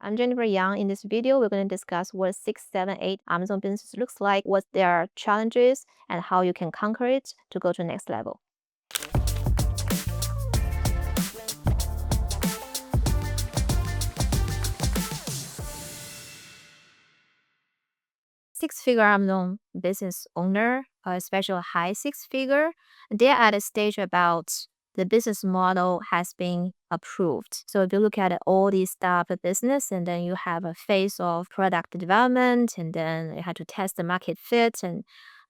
I'm Jennifer Yang. In this video, we're going to discuss what 6, 7, 8 Amazon business looks like, what their challenges, and how you can conquer it to go to the next level. Six-figure Amazon business owner, especially high six-figure, they're at a stage about the business model has been approved. So if you look at all these stuff, business, and then you have a phase of product development, and then you have to test the market fit. And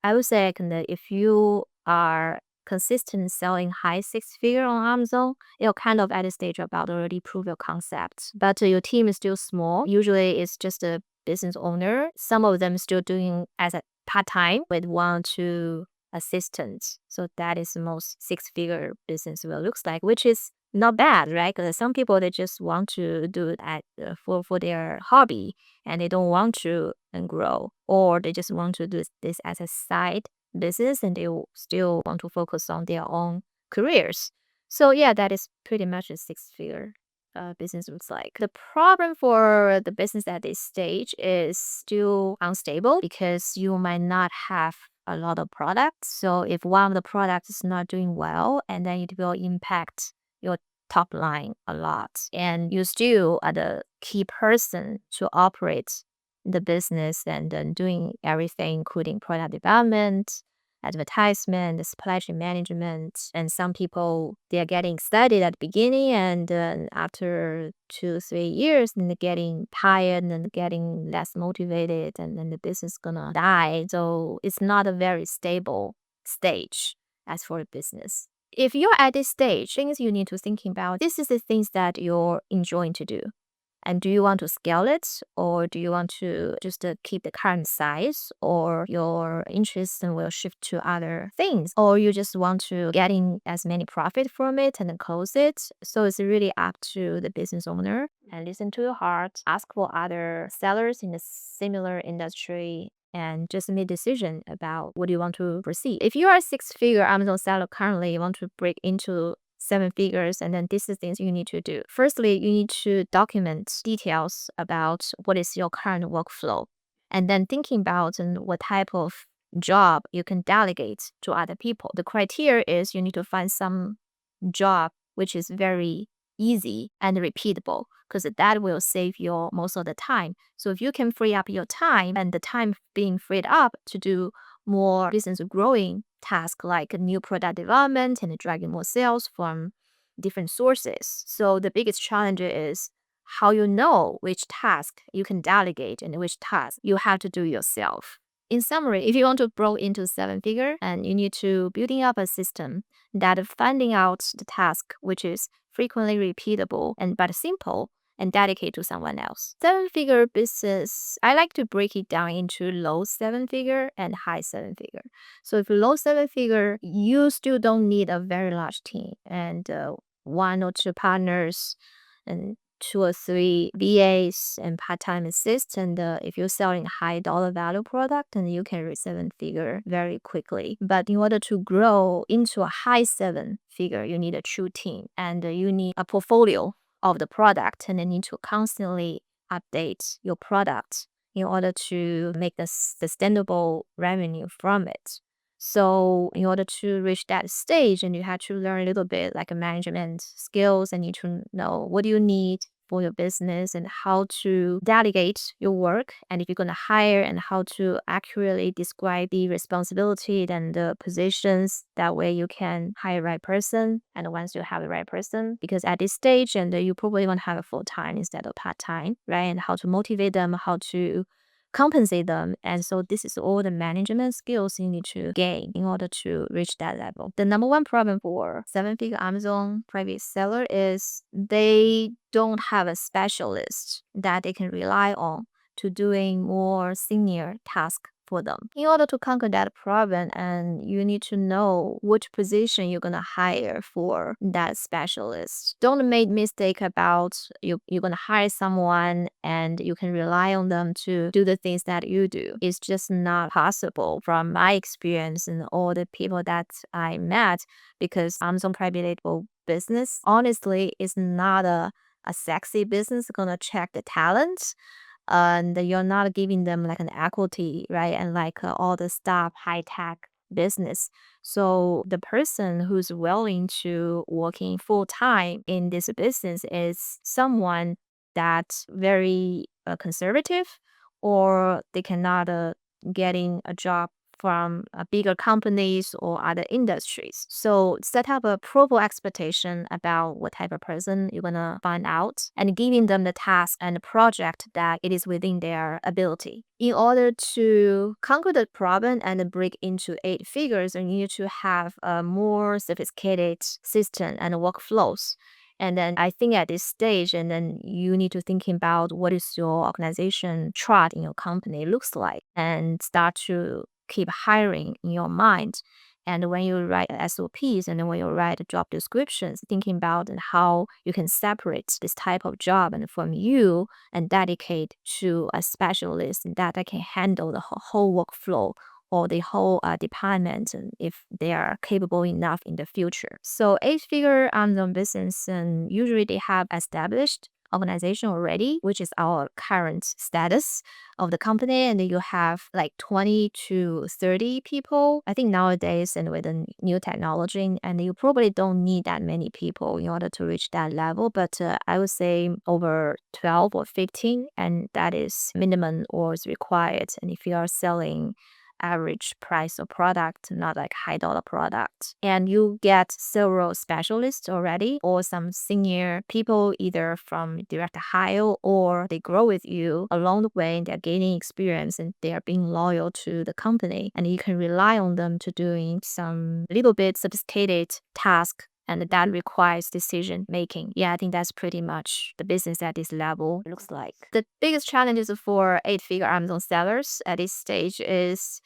I would say if you are consistent selling high six-figure on Amazon, you're kind of at a stage about already prove your concept. But your team is still small. Usually it's just a business owner. Some of them still doing as a part-time with 1 or 2 assistants. So that is the most six-figure business will looks like, which is not bad, right? Because some people, they just want to do it for their hobby, and they don't want to grow, or they just want to do this as a side business, and they still want to focus on their own careers. So yeah, that is pretty much a six-figure business looks like. The problem for the business at this stage is still unstable because you might not have a lot of products. So if one of the products is not doing well, and then it will impact your top line a lot. And you still are the key person to operate the business and then doing everything, including product development, advertisement, the supply chain management. And some people, they are getting excited at the beginning, and after 2-3 years, and they're getting tired and getting less motivated, and then the business gonna die. So it's not a very stable stage as for a business. If you're at this stage, things you need to think about, this is the things that you're enjoying to do. And do you want to scale it, or do you want to just keep the current size, or your interest will shift to other things, or you just want to getting as many profit from it and then close it? So it's really up to the business owner, and listen to your heart, ask for other sellers in a similar industry, and just make a decision about what you want to proceed. If you are a six-figure Amazon seller currently, you want to break into 7 figures, and then this is things you need to do. Firstly, you need to document details about what is your current workflow, and then thinking about what type of job you can delegate to other people. The criteria is you need to find some job which is very easy and repeatable, because that will save your most of the time. So if you can free up your time, and the time being freed up to do more business growing task like new product development and driving more sales from different sources. So the biggest challenge is how you know which task you can delegate and which task you have to do yourself. In summary, if you want to grow into 7-figure, and you need to building up a system that finding out the task which is frequently repeatable and but simple, and dedicate to someone else. 7-figure business, I like to break it down into low 7-figure and high 7-figure. So if low 7-figure, you still don't need a very large team, and 1 or 2 partners, and 2 or 3 VAs and part-time assist. And if you're selling high dollar value product, then you can reach 7-figure very quickly. But in order to grow into a high 7-figure, you need a true team, and you need a portfolio of the product, and you need to constantly update your product in order to make the sustainable revenue from it. So in order to reach that stage, and you have to learn a little bit like a management skills, and you need to know what do you need for your business and how to delegate your work, and if you're going to hire, and how to accurately describe the responsibility and the positions. That way you can hire the right person, and once you have the right person, because at this stage, and you probably want to have a full-time instead of part-time, right? And how to motivate them, how to compensate them. And so this is all the management skills you need to gain in order to reach that level. The number one problem for 7-figure Amazon private seller is they don't have a specialist that they can rely on to doing more senior tasks for them. In order to conquer that problem, and you need to know which position you're gonna hire for that specialist. Don't make mistake about you're gonna hire someone and you can rely on them to do the things that you do. It's just not possible from my experience and all the people that I met, because Amazon private label business honestly is not a a sexy business gonna check the talent, and you're not giving them like an equity, right? And like all the stuff, high tech business. So the person who's willing to working full time in this business is someone that's very conservative, or they cannot getting a job from bigger companies or other industries. So set up a proper expectation about what type of person you're gonna find out, and giving them the task and the project that it is within their ability. In order to conquer the problem and break into 8 figures, you need to have a more sophisticated system and workflows. And then I think at this stage, and then you need to thinking about what is your organization chart in your company looks like, and start to keep hiring in your mind. And when you write SOPs, and then when you write job descriptions, thinking about how you can separate this type of job and from you, and dedicate to a specialist that can handle the whole workflow or the whole department, and if they are capable enough in the future. So 8 figure Amazon business, and usually they have established organization already, which is our current status of the company, and then you have like 20 to 30 people. I think nowadays, and with the new technology, and you probably don't need that many people in order to reach that level, but I would say over 12 or 15, and that is minimum or is required. And if you are selling average price of product, not like high dollar product. And you get several specialists already, or some senior people, either from direct hire or they grow with you along the way, and they're gaining experience and they are being loyal to the company. And you can rely on them to doing some little bit sophisticated task, and that requires decision making. Yeah, I think that's pretty much the business at this level looks like. The biggest challenges for 8 figure Amazon sellers at this stage is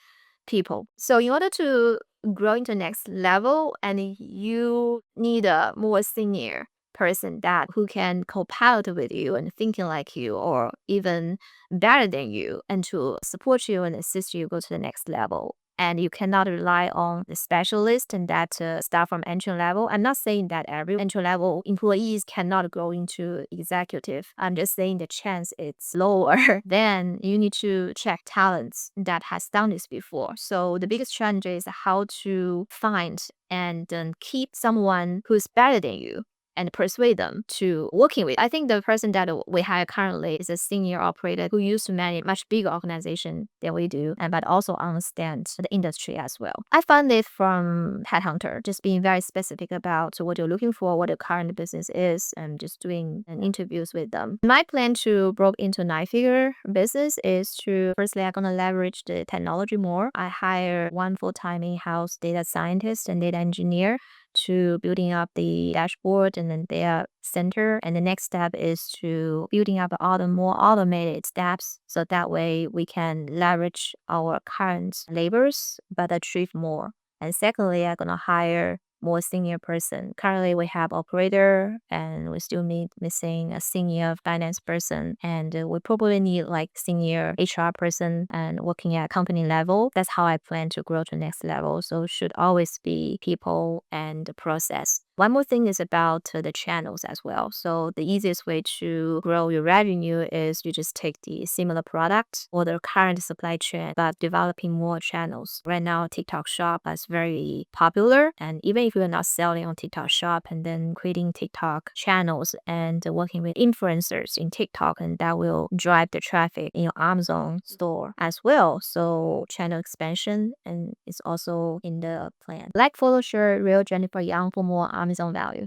people. So in order to grow into next level, and you need a more senior person that who can co-pilot with you and thinking like you, or even better than you, and to support you and assist you go to the next level. And you cannot rely on the specialist and that start from entry level. I'm not saying that every entry level employees cannot grow into executive. I'm just saying the chance it's lower. Then you need to check talents that has done this before. So the biggest challenge is how to find and keep someone who's better than you and persuade them to working with. I think the person that we hire currently is a senior operator who used to manage much bigger organization than we do, and but also understands the industry as well. I found it from Headhunter, just being very specific about what you're looking for, what your current business is, and just doing interviews with them. My plan to break into 9 figure business is to, firstly, I'm gonna leverage the technology more. I hire one full-time in-house data scientist and data engineer to building up the dashboard and then data center. And the next step is to building up all the more automated steps, so that way we can leverage our current labors but achieve more. And secondly, I'm gonna hire more senior person. Currently, we have operator, and we still missing a senior finance person, and we probably need like senior HR person and working at company level. That's how I plan to grow to next level. So should always be people and the process. One more thing is about the channels as well. So the easiest way to grow your revenue is you just take the similar product or the current supply chain, but developing more channels. Right now, TikTok Shop is very popular, and even if you're not selling on TikTok Shop, and then creating TikTok channels and working with influencers in TikTok, and that will drive the traffic in your Amazon store as well. So channel expansion and it's also in the plan. Like, follow, share, real Jennifer Yang for more Amazon value.